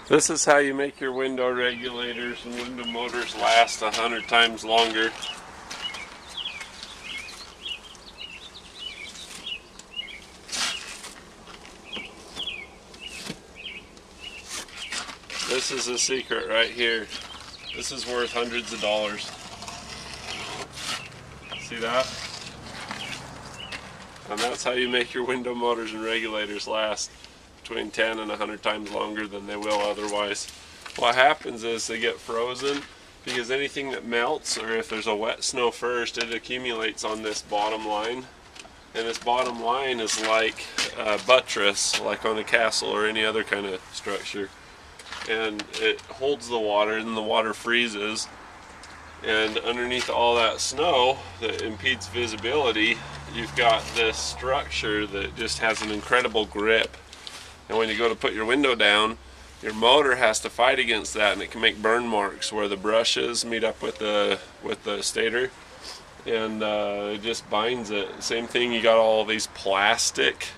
This is how you make your window regulators and window motors last 100 times longer. This is a secret right here. This is worth hundreds of dollars. See that? And that's how you make your window motors and regulators last between 10 and 100 times longer than they will otherwise. What happens is they get frozen because anything that melts, or if there's a wet snow first, it accumulates on this bottom line. And this bottom line is like a buttress, like on a castle or any other kind of structure. And it holds the water, and the water freezes. And underneath all that snow that impedes visibility, you've got this structure that just has an incredible grip. And when you go to put your window down, your motor has to fight against that, and it can make burn marks where the brushes meet up with the stator, and it just binds it. Same thing, you got all these plastic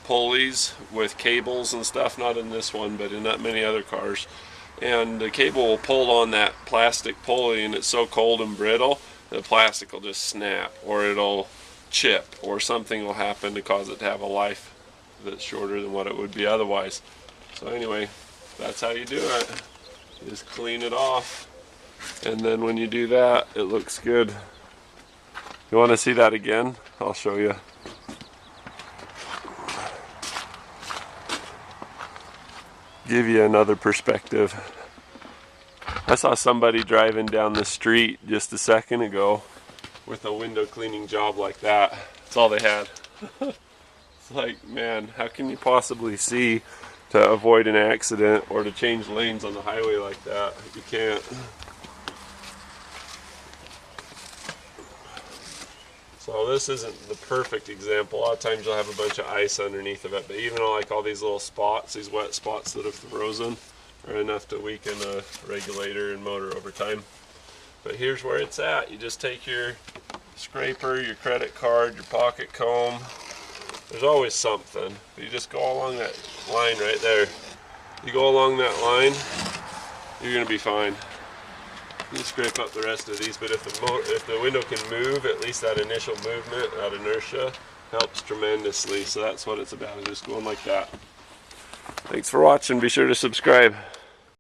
pulleys with cables and stuff, not in this one, but in not many other cars. And the cable will pull on that plastic pulley, and it's so cold and brittle, the plastic will just snap, or it'll chip, or something will happen to cause it to have a life that's shorter than what it would be otherwise. So anyway, that's how you do it. You just clean it off, and then when you do that, it looks good. You want to see that again? I'll show you. Give you another perspective. I saw somebody driving down the street just a second ago with a window cleaning job like that. That's all they had. It's like, man, how can you possibly see to avoid an accident or to change lanes on the highway like that? You can't. So this isn't the perfect example. A lot of times you'll have a bunch of ice underneath of it, but even like all these little spots, these wet spots that have frozen, are enough to weaken a regulator and motor over time. But here's where it's at. You just take your scraper, your credit card, your pocket comb. There's always something. You just go along that line right there. You go along that line, you're going to be fine. You can scrape up the rest of these, but if the window can move, at least that initial movement, that inertia, helps tremendously. So that's what it's about, just going like that. Thanks for watching. Be sure to subscribe.